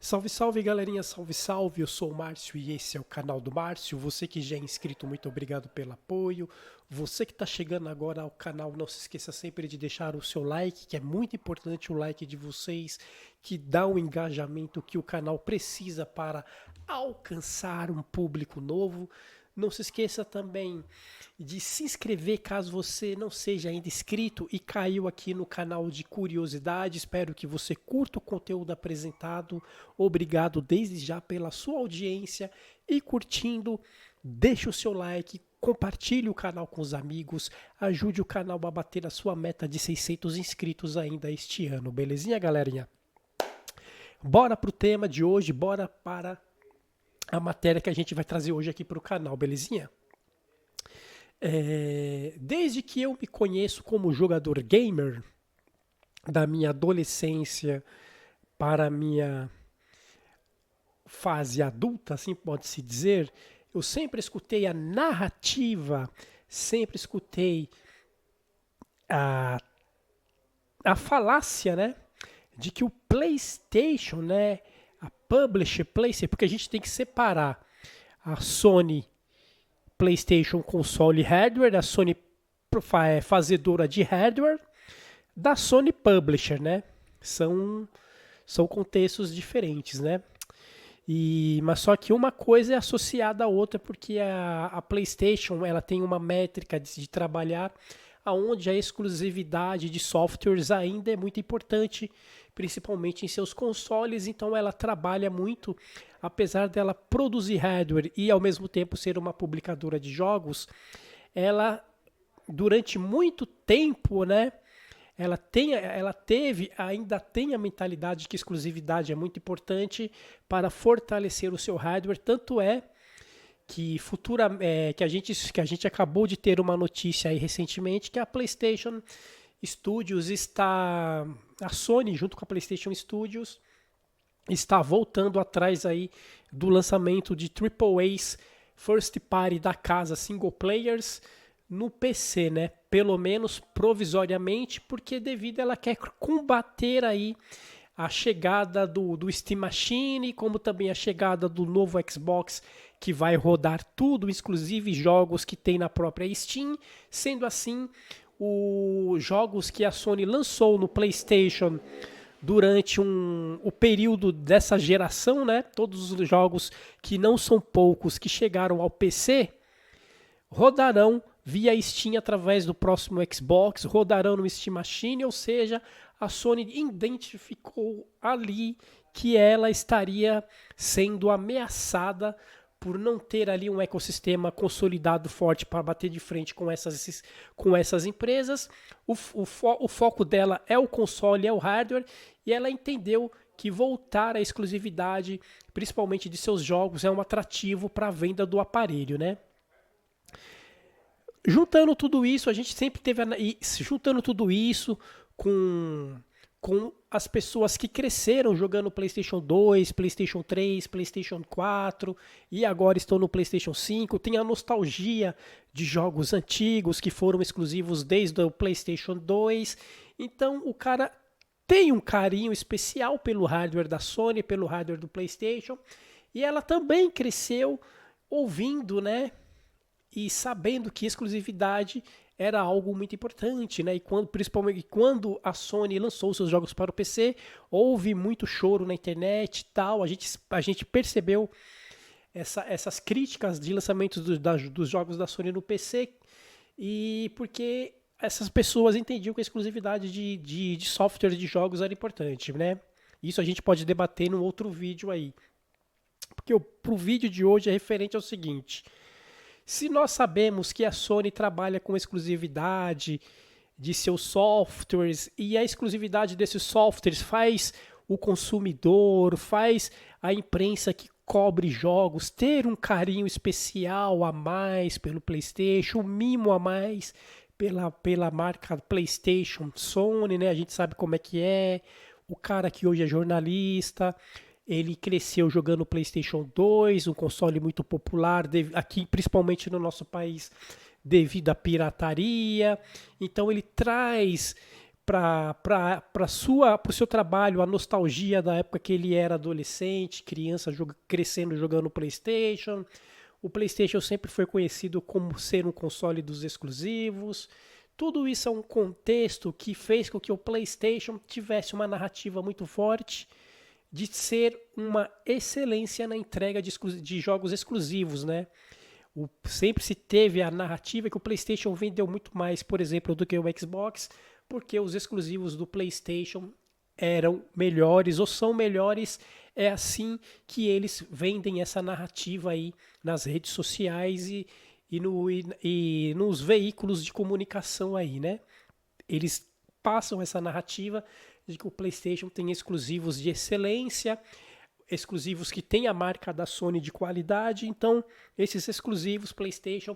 Salve, salve galerinha, salve, salve. Eu sou o Márcio e esse é o canal do Márcio. Você que já é inscrito, muito obrigado pelo apoio. Você que está chegando agora ao canal, não se esqueça sempre de deixar o seu like, que é muito importante o like de vocês, que dá o engajamento que o canal precisa para alcançar um público novo. Não se esqueça também de se inscrever caso você não seja ainda inscrito e caiu aqui no canal de curiosidade. Espero que você curta o conteúdo apresentado. Obrigado desde já pela sua audiência e curtindo. Deixe o seu like, compartilhe o canal com os amigos, ajude o canal a bater a sua meta de 600 inscritos ainda este ano. Belezinha, galerinha? Bora pro tema de hoje, bora para a matéria que a gente vai trazer hoje aqui para o canal, belezinha? Desde que eu me conheço como jogador gamer, da minha adolescência para a minha fase adulta, assim pode-se dizer, eu sempre escutei a narrativa, sempre escutei a, a falácia, né, de que o PlayStation, né, a publisher PlayStation, porque a gente tem que separar a Sony PlayStation console hardware, a Sony fazedora de hardware, da Sony Publisher, né? São contextos diferentes, né? Mas só que uma coisa é associada à outra, porque a PlayStation ela tem uma métrica de trabalhar aonde a exclusividade de softwares ainda é muito importante, principalmente em seus consoles, então ela trabalha muito, apesar dela produzir hardware e ao mesmo tempo ser uma publicadora de jogos, ela durante muito tempo, né, ainda tem a mentalidade de que exclusividade é muito importante para fortalecer o seu hardware, tanto é que que a gente acabou de ter uma notícia aí recentemente que a PlayStation Studios a Sony junto com a PlayStation Studios está voltando atrás aí do lançamento de AAAs first party da casa, single players no PC, né? Pelo menos provisoriamente, porque devido ela quer combater aí a chegada do Steam Machine, como também a chegada do novo Xbox, que vai rodar tudo, inclusive jogos que tem na própria Steam. Sendo assim, os jogos que a Sony lançou no PlayStation durante o período dessa geração, né? Todos os jogos que não são poucos que chegaram ao PC rodarão via Steam através do próximo Xbox, rodarão no Steam Machine, ou seja, a Sony identificou ali que ela estaria sendo ameaçada por não ter ali um ecossistema consolidado forte para bater de frente com essas empresas. O foco dela é o console, é o hardware, e ela entendeu que voltar à exclusividade, principalmente de seus jogos, é um atrativo para a venda do aparelho, né? Juntando tudo isso, a gente sempre teve juntando tudo isso com as pessoas que cresceram jogando PlayStation 2, PlayStation 3, PlayStation 4 e agora estão no PlayStation 5, tem a nostalgia de jogos antigos que foram exclusivos desde o PlayStation 2. Então, o cara tem um carinho especial pelo hardware da Sony, pelo hardware do PlayStation, e ela também cresceu ouvindo, né, e sabendo que exclusividade era algo muito importante, né? Principalmente quando a Sony lançou seus jogos para o PC, houve muito choro na internet e tal. A gente percebeu essas críticas de lançamentos dos jogos da Sony no PC, e porque essas pessoas entendiam que a exclusividade de software de jogos era importante, né? Isso a gente pode debater num outro vídeo aí. Porque pro vídeo de hoje é referente ao seguinte: se nós sabemos que a Sony trabalha com exclusividade de seus softwares e a exclusividade desses softwares faz o consumidor, faz a imprensa que cobre jogos ter um carinho especial a mais pelo PlayStation, um mimo a mais pela marca PlayStation Sony, né? A gente sabe como é que é. O cara que hoje é jornalista, ele cresceu jogando PlayStation 2, um console muito popular, aqui principalmente no nosso país, devido à pirataria. Então ele traz para o seu trabalho, a nostalgia da época que ele era adolescente, criança crescendo jogando PlayStation. O PlayStation sempre foi conhecido como ser um console dos exclusivos. Tudo isso é um contexto que fez com que o PlayStation tivesse uma narrativa muito forte de ser uma excelência na entrega de jogos exclusivos, né? Sempre se teve a narrativa que o PlayStation vendeu muito mais, por exemplo, do que o Xbox, porque os exclusivos do PlayStation eram melhores ou são melhores. É assim que eles vendem essa narrativa aí nas redes sociais e nos veículos de comunicação aí, né? Eles passam essa narrativa de que o PlayStation tem exclusivos de excelência, exclusivos que têm a marca da Sony de qualidade, então esses exclusivos PlayStation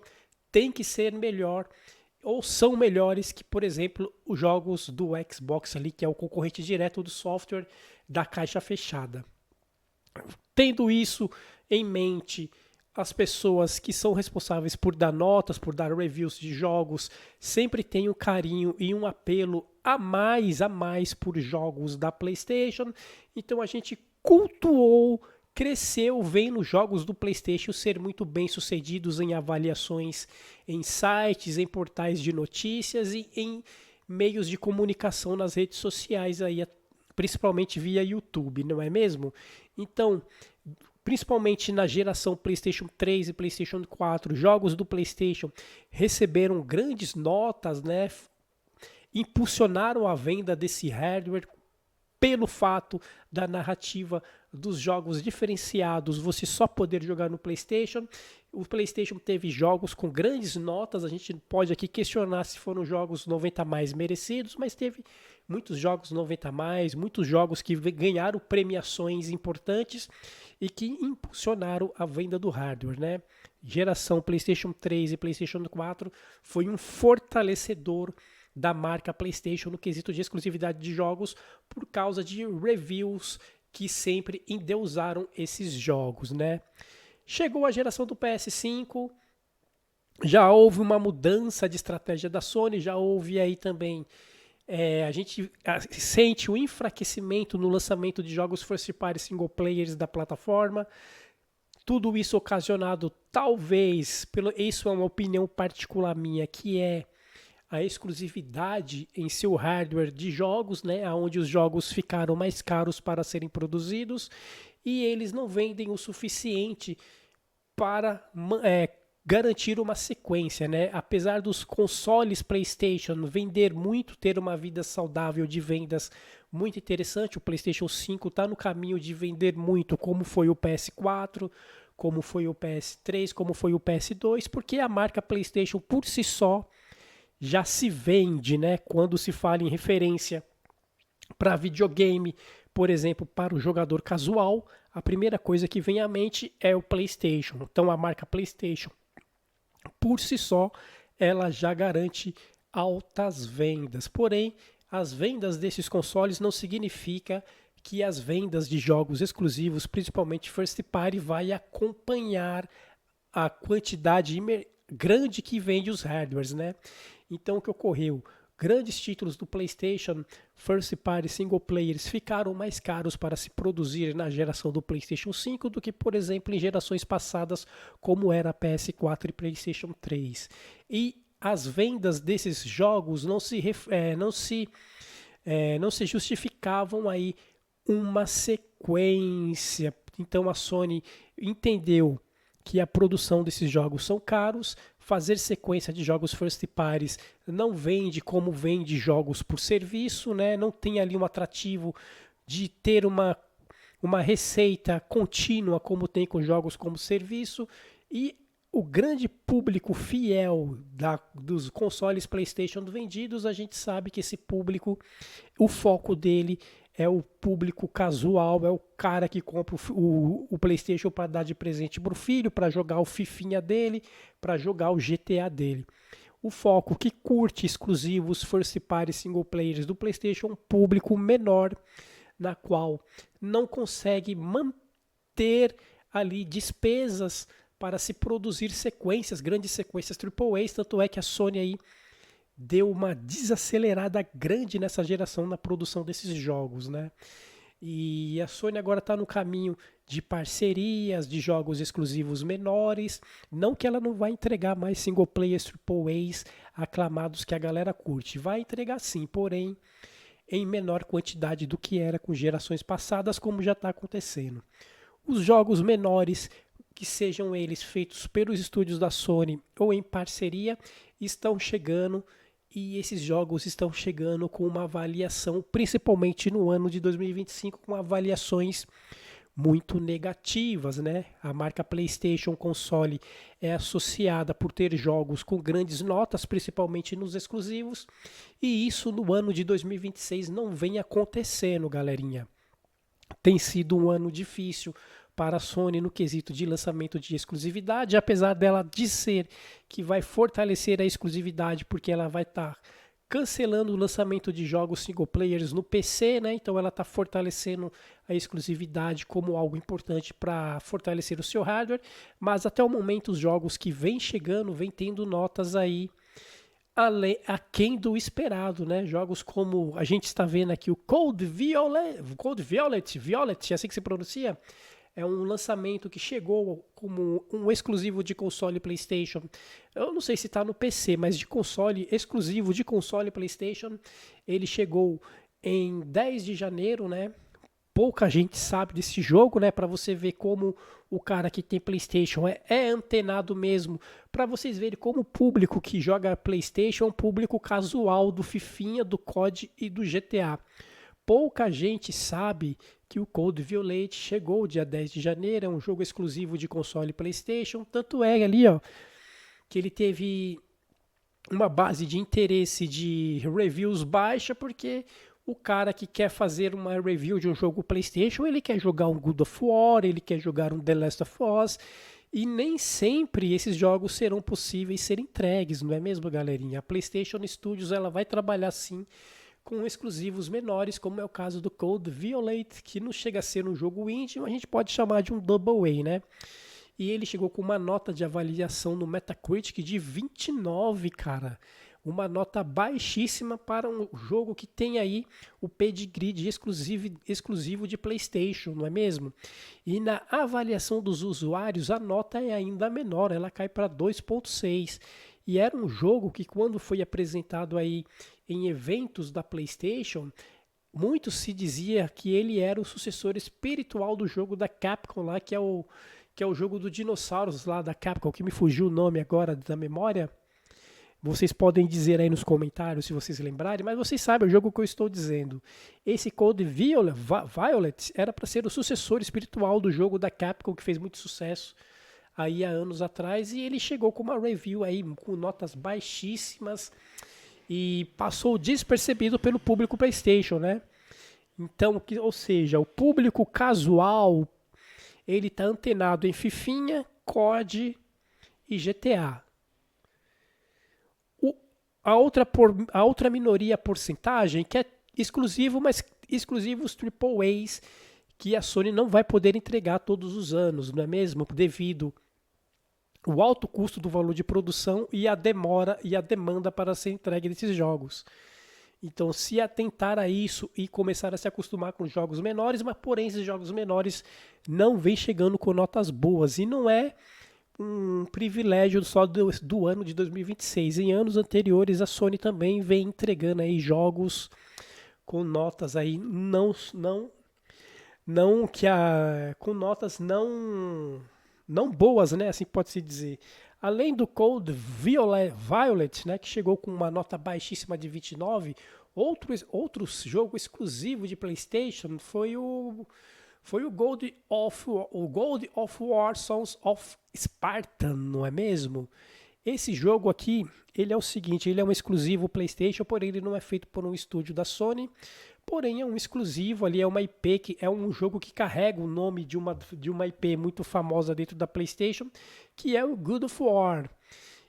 têm que ser melhor ou são melhores que, por exemplo, os jogos do Xbox ali, que é o concorrente direto do software da caixa fechada. Tendo isso em mente, as pessoas que são responsáveis por dar notas, por dar reviews de jogos, sempre têm um carinho e um apelo a mais por jogos da PlayStation. Então a gente cultuou, cresceu vendo jogos do PlayStation ser muito bem sucedidos em avaliações em sites, em portais de notícias e em meios de comunicação nas redes sociais, aí, principalmente via YouTube, não é mesmo? Então, principalmente na geração PlayStation 3 e PlayStation 4, jogos do PlayStation receberam grandes notas, né? Impulsionaram a venda desse hardware pelo fato da narrativa dos jogos diferenciados, você só poder jogar no PlayStation. O PlayStation teve jogos com grandes notas, a gente pode aqui questionar se foram jogos 90 mais merecidos, mas teve muitos jogos 90 mais, muitos jogos que ganharam premiações importantes e que impulsionaram a venda do hardware, né? Geração PlayStation 3 e PlayStation 4 foi um fortalecedor da marca PlayStation no quesito de exclusividade de jogos por causa de reviews que sempre endeusaram esses jogos, né? Chegou a geração do PS5, já houve uma mudança de estratégia da Sony, já houve aí também a gente sente o enfraquecimento no lançamento de jogos first party single players da plataforma. Tudo isso ocasionado, talvez, isso é uma opinião particular minha, que é a exclusividade em seu hardware de jogos, né, onde os jogos ficaram mais caros para serem produzidos e eles não vendem o suficiente para garantir uma sequência, né? Apesar dos consoles PlayStation vender muito, ter uma vida saudável de vendas muito interessante, o PlayStation 5 está no caminho de vender muito, como foi o PS4, como foi o PS3, como foi o PS2, porque a marca PlayStation por si só já se vende, né? Quando se fala em referência para videogame, por exemplo, para o jogador casual, a primeira coisa que vem à mente é o PlayStation. Então a marca PlayStation, por si só, ela já garante altas vendas. Porém, as vendas desses consoles não significa que as vendas de jogos exclusivos, principalmente first party, vai acompanhar a quantidade grande que vende os hardwares, né? Então o que ocorreu? Grandes títulos do PlayStation First Party Single Players ficaram mais caros para se produzir na geração do PlayStation 5 do que, por exemplo, em gerações passadas, como era a PS4 e PlayStation 3. E as vendas desses jogos não se justificavam aí uma sequência. Então a Sony entendeu que a produção desses jogos são caros, fazer sequência de jogos first parties não vende como vende jogos por serviço, né? Não tem ali um atrativo de ter uma receita contínua como tem com jogos como serviço, e o grande público fiel dos consoles PlayStation vendidos, a gente sabe que esse público, o foco dele é o público casual, é o cara que compra o PlayStation para dar de presente para o filho, para jogar o Fifinha dele, para jogar o GTA dele. O foco que curte exclusivos first party single players do PlayStation, um público menor, na qual não consegue manter ali despesas para se produzir sequências, grandes sequências AAA, tanto é que a Sony aí deu uma desacelerada grande nessa geração na produção desses jogos, né? E a Sony agora está no caminho de parcerias, de jogos exclusivos menores. Não que ela não vai entregar mais single players triple A's aclamados que a galera curte. Vai entregar sim, porém em menor quantidade do que era com gerações passadas, como já está acontecendo. Os jogos menores, que sejam eles feitos pelos estúdios da Sony ou em parceria, estão chegando, e esses jogos estão chegando com uma avaliação, principalmente no ano de 2025, com avaliações muito negativas, né? A marca PlayStation Console é associada por ter jogos com grandes notas, principalmente nos exclusivos, e isso no ano de 2026 não vem acontecendo, galerinha. Tem sido um ano difícil para a Sony no quesito de lançamento de exclusividade, apesar dela dizer que vai fortalecer a exclusividade porque ela vai estar cancelando o lançamento de jogos single players no PC, né? Então ela está fortalecendo a exclusividade como algo importante para fortalecer o seu hardware, mas até o momento os jogos que vêm chegando, vêm tendo notas aí aquém do esperado, né? Jogos como a gente está vendo aqui o Cold Violet, é assim que se pronuncia? É um lançamento que chegou como um exclusivo de console PlayStation. Eu não sei se está no PC, mas de console, exclusivo de console PlayStation. Ele chegou em 10 de janeiro, né? Pouca gente sabe desse jogo, né? Para você ver como o cara que tem PlayStation é antenado mesmo. Para vocês verem como o público que joga PlayStation é um público casual do Fifinha, do COD e do GTA. Pouca gente sabe que o Cold Violet chegou dia 10 de janeiro, é um jogo exclusivo de console PlayStation, tanto é ali, ó, que ele teve uma base de interesse de reviews baixa, porque o cara que quer fazer uma review de um jogo PlayStation, ele quer jogar um God of War, ele quer jogar um The Last of Us, e nem sempre esses jogos serão possíveis ser entregues, não é mesmo, galerinha? A PlayStation Studios ela vai trabalhar sim com exclusivos menores, como é o caso do Cold Violet, que não chega a ser um jogo indie, mas a gente pode chamar de um Double A, né? E ele chegou com uma nota de avaliação no Metacritic de 29, cara. Uma nota baixíssima para um jogo que tem aí o pedigree de exclusivo de PlayStation, não é mesmo? E na avaliação dos usuários, a nota é ainda menor, ela cai para 2.6. E era um jogo que quando foi apresentado aí em eventos da PlayStation, muito se dizia que ele era o sucessor espiritual do jogo da Capcom lá, que é o jogo do dinossauros lá da Capcom, que me fugiu o nome agora da memória. Vocês podem dizer aí nos comentários se vocês lembrarem, mas vocês sabem o jogo que eu estou dizendo. Esse Cold Violet era para ser o sucessor espiritual do jogo da Capcom, que fez muito sucesso aí há anos atrás, e ele chegou com uma review aí com notas baixíssimas e passou despercebido pelo público PlayStation, né? Então, ou seja, o público casual, ele tá antenado em Fifinha, COD e GTA. A outra minoria porcentagem que é exclusivo, mas exclusivos AAAs que a Sony não vai poder entregar todos os anos, não é mesmo? Devido o alto custo do valor de produção e a demora e a demanda para ser entregue desses jogos. Então, se atentar a isso e começar a se acostumar com jogos menores, mas porém esses jogos menores não vêm chegando com notas boas, e não é um privilégio só do ano de 2026. Em anos anteriores, a Sony também vem entregando aí jogos com notas aí com notas não boas, né? Assim pode-se dizer. Além do Cold Violet, né, que chegou com uma nota baixíssima de 29, outro jogo exclusivo de PlayStation foi o Gold of War Sons of Spartan, não é mesmo? Esse jogo aqui, ele é o seguinte, ele é um exclusivo PlayStation, porém ele não é feito por um estúdio da Sony, porém é um exclusivo ali, é uma IP, que é um jogo que carrega o nome de uma IP muito famosa dentro da PlayStation, que é o God of War.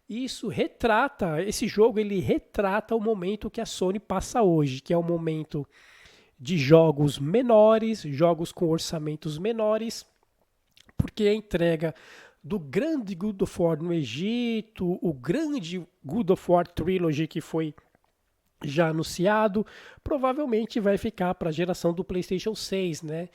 Esse jogo ele retrata o momento que a Sony passa hoje, que é o momento de jogos menores, jogos com orçamentos menores, porque a entrega do grande God of War no Egito, o grande God of War Trilogy que foi já anunciado, provavelmente vai ficar para a geração do PlayStation 6, né?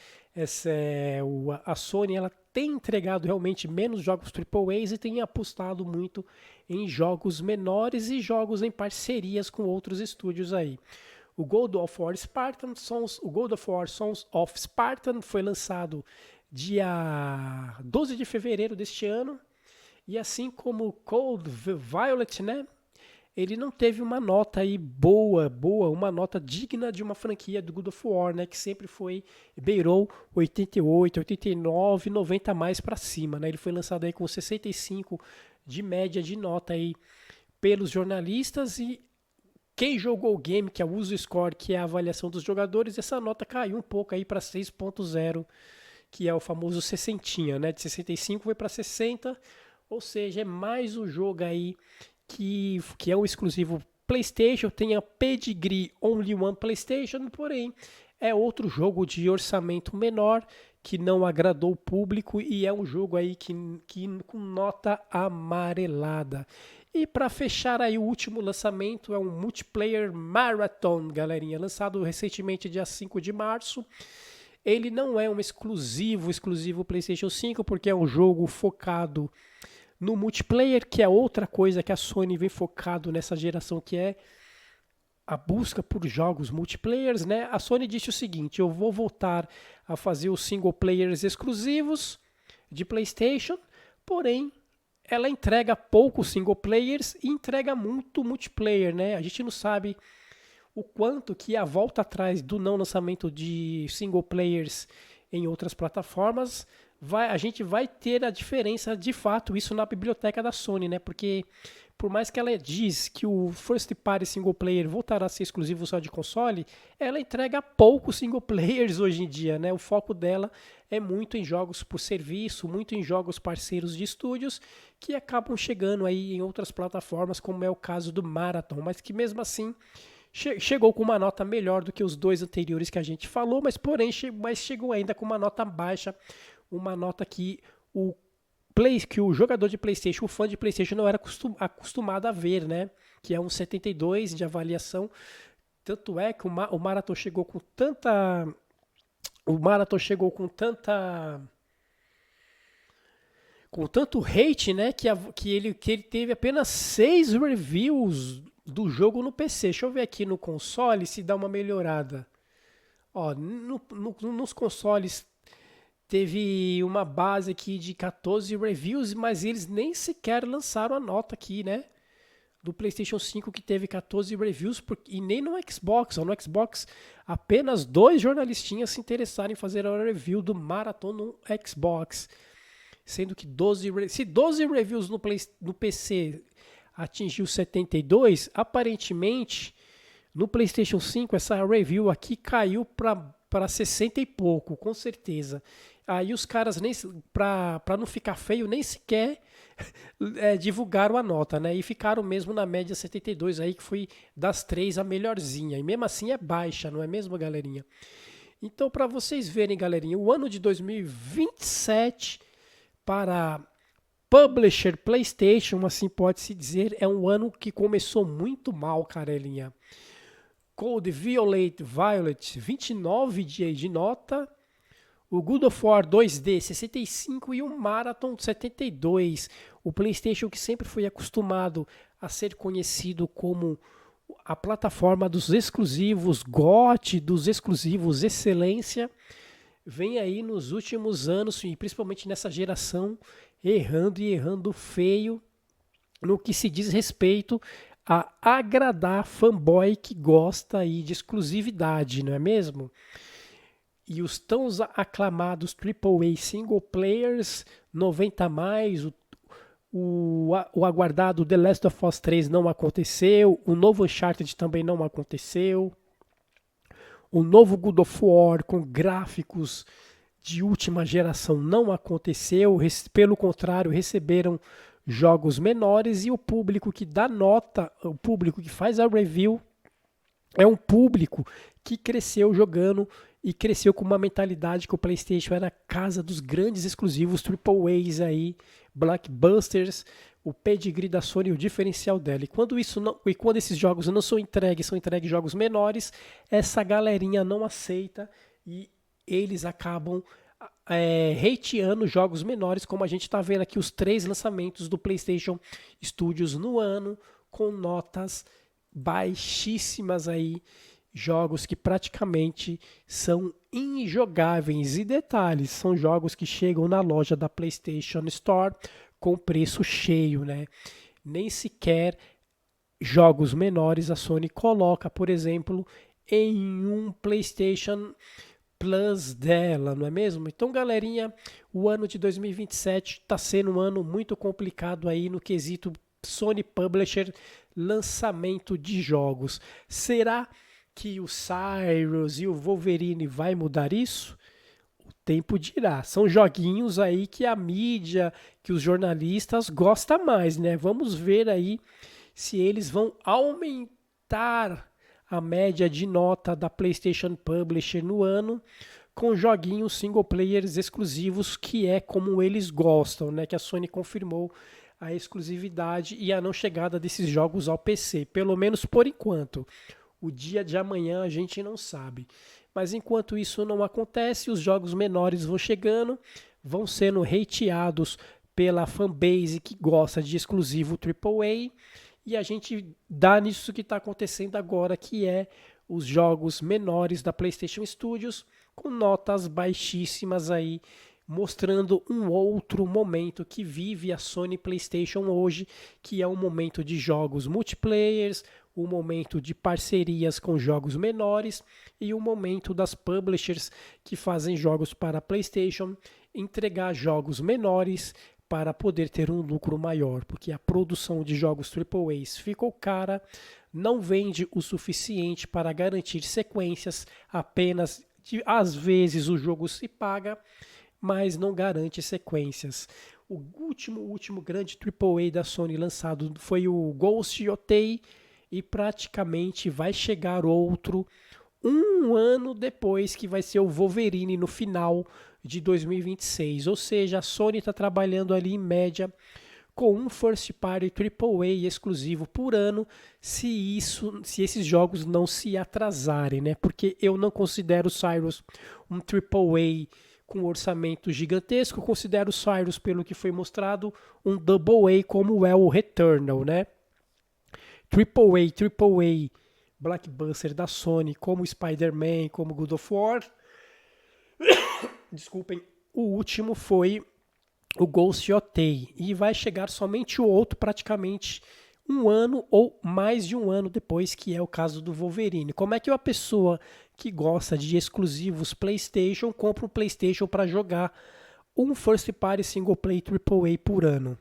A Sony ela tem entregado realmente menos jogos AAA e tem apostado muito em jogos menores e jogos em parcerias com outros estúdios aí. O God of War Sons of Spartan foi lançado dia 12 de fevereiro deste ano, e assim como Cold Violet, né? Ele não teve uma nota aí boa, uma nota digna de uma franquia do God of War, né? Que sempre beirou 88, 89, 90 mais para cima, né? Ele foi lançado aí com 65 de média de nota aí pelos jornalistas, e quem jogou o game, que é o user score, que é a avaliação dos jogadores, essa nota caiu um pouco aí para 6.0, que é o famoso 60, né? De 65 foi para 60, ou seja, é mais um jogo aí que é um exclusivo PlayStation, tem a pedigree Only One PlayStation, porém é outro jogo de orçamento menor que não agradou o público, e é um jogo aí que com nota amarelada. E para fechar aí, o último lançamento é um Multiplayer Marathon, galerinha, lançado recentemente dia 5 de março. Ele não é um exclusivo PlayStation 5, porque é um jogo focado no multiplayer, que é outra coisa que a Sony vem focado nessa geração, que é a busca por jogos multiplayers, né? A Sony disse o seguinte: eu vou voltar a fazer os single players exclusivos de PlayStation, porém ela entrega poucos single players e entrega muito multiplayer, né? A gente não sabe o quanto que a volta atrás do não lançamento de single players em outras plataformas a gente vai ter a diferença de fato isso na biblioteca da Sony, né? Porque por mais que ela diz que o First Party Single Player voltará a ser exclusivo só de console, ela entrega poucos single players hoje em dia, né? O foco dela é muito em jogos por serviço, muito em jogos parceiros de estúdios que acabam chegando aí em outras plataformas, como é o caso do Marathon, mas que mesmo assim chegou com uma nota melhor do que os dois anteriores que a gente falou, mas porém chegou ainda com uma nota baixa, uma nota que o jogador de PlayStation, o fã de PlayStation não era acostumado a ver, né? Que é um 72 de avaliação. Tanto é que o Marathon chegou com tanta com tanto hate, né, que ele teve apenas 6 reviews do jogo no PC. Deixa eu ver aqui no console se dá uma melhorada. Ó, nos consoles teve uma base aqui de 14 reviews, mas eles nem sequer lançaram a nota aqui, né? Do PlayStation 5, que teve 14 reviews, e nem no Xbox. No Xbox, apenas 2 jornalistinhas se interessaram em fazer a review do Marathon no Xbox. Sendo que 12 reviews no PC atingiu 72, aparentemente no PlayStation 5 essa review aqui caiu para 60 e pouco, com certeza. Aí os caras, para não ficar feio, nem sequer divulgaram a nota, né? E ficaram mesmo na média 72 aí, que foi das 3 a melhorzinha. E mesmo assim é baixa, não é mesmo, galerinha? Então, para vocês verem, galerinha, o ano de 2027 para Publisher PlayStation, assim pode-se dizer, é um ano que começou muito mal, carelinha. Cold Violet 29 de nota, o God of War 2D 65 e o Marathon 72. O PlayStation, que sempre foi acostumado a ser conhecido como a plataforma dos exclusivos GOT, dos exclusivos excelência, vem aí nos últimos anos, e principalmente nessa geração, errando feio no que se diz respeito a agradar fanboy que gosta aí de exclusividade, não é mesmo? E os tão aclamados AAA single players 90 mais, o aguardado The Last of Us 3 não aconteceu, o novo Uncharted também não aconteceu, o novo God of War com gráficos de última geração não aconteceu, pelo contrário, receberam jogos menores, e o público que dá nota, o público que faz a review, é um público que cresceu jogando e cresceu com uma mentalidade que o PlayStation era a casa dos grandes exclusivos, Triple A's aí, blockbusters, o pedigree da Sony, o diferencial dela. E quando esses jogos não são entregues jogos menores, essa galerinha não aceita e eles acabam hateando jogos menores, como a gente está vendo aqui os 3 lançamentos do PlayStation Studios no ano, com notas baixíssimas aí, jogos que praticamente são injogáveis. E detalhes, são jogos que chegam na loja da PlayStation Store com preço cheio, né? Nem sequer jogos menores a Sony coloca, por exemplo, em um PlayStation Plus dela, não é mesmo? Então, galerinha, o ano de 2027 está sendo um ano muito complicado aí no quesito Sony Publisher, lançamento de jogos. Será que o Cyrus e o Wolverine vai mudar isso? O tempo dirá. São joguinhos aí que a mídia, que os jornalistas gostam mais, né? Vamos ver aí se eles vão aumentar a média de nota da PlayStation Publisher no ano com joguinhos single players exclusivos, que é como eles gostam, né? Que a Sony confirmou a exclusividade e a não chegada desses jogos ao PC, pelo menos por enquanto. O dia de amanhã a gente não sabe. Mas enquanto isso não acontece, os jogos menores vão chegando, vão sendo hateados pela fanbase que gosta de exclusivo AAA, e a gente dá nisso que está acontecendo agora, que é os jogos menores da PlayStation Studios, com notas baixíssimas aí, mostrando um outro momento que vive a Sony PlayStation hoje, que é um momento de jogos multiplayers, um momento de parcerias com jogos menores e um momento das publishers que fazem jogos para a PlayStation entregar jogos menores para poder ter um lucro maior, porque a produção de jogos AAAs ficou cara, não vende o suficiente para garantir sequências, apenas às vezes o jogo se paga, mas não garante sequências. O último grande AAA da Sony lançado foi o Ghost Yotei, e praticamente vai chegar outro um ano depois, que vai ser o Wolverine no final de 2026. Ou seja, a Sony está trabalhando ali em média com um first party AAA exclusivo por ano, se esses jogos não se atrasarem, né? Porque eu não considero o Cyrus um AAA com orçamento gigantesco, eu considero o Cyrus, pelo que foi mostrado, um Double A, como é o Returnal, né? AAA blockbuster da Sony, como Spider-Man, como God of War. Desculpem, o último foi o Ghost Yotei, e vai chegar somente o outro praticamente um ano ou mais de um ano depois, que é o caso do Wolverine. Como é que uma pessoa que gosta de exclusivos PlayStation compra um PlayStation para jogar um first party single play AAA por ano?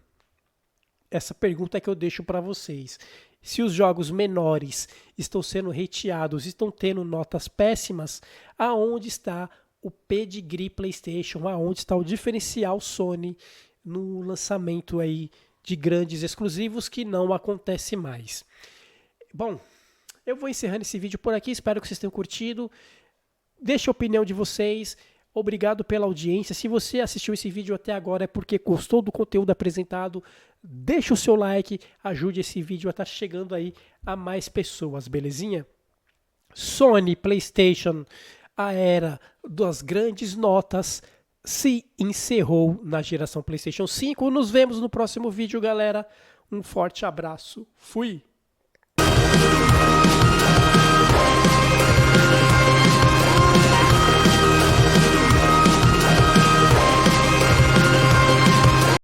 Essa pergunta é que eu deixo para vocês. Se os jogos menores estão sendo hateados, estão tendo notas péssimas, aonde está o pedigree PlayStation, aonde está o diferencial Sony no lançamento aí de grandes exclusivos, que não acontece mais? Bom, eu vou encerrando esse vídeo por aqui, espero que vocês tenham curtido. Deixe a opinião de vocês. Obrigado pela audiência. Se você assistiu esse vídeo até agora é porque gostou do conteúdo apresentado. Deixa o seu like, ajude esse vídeo a estar chegando aí a mais pessoas, belezinha? Sony PlayStation, a era das grandes notas, se encerrou na geração PlayStation 5. Nos vemos no próximo vídeo, galera. Um forte abraço. Fui!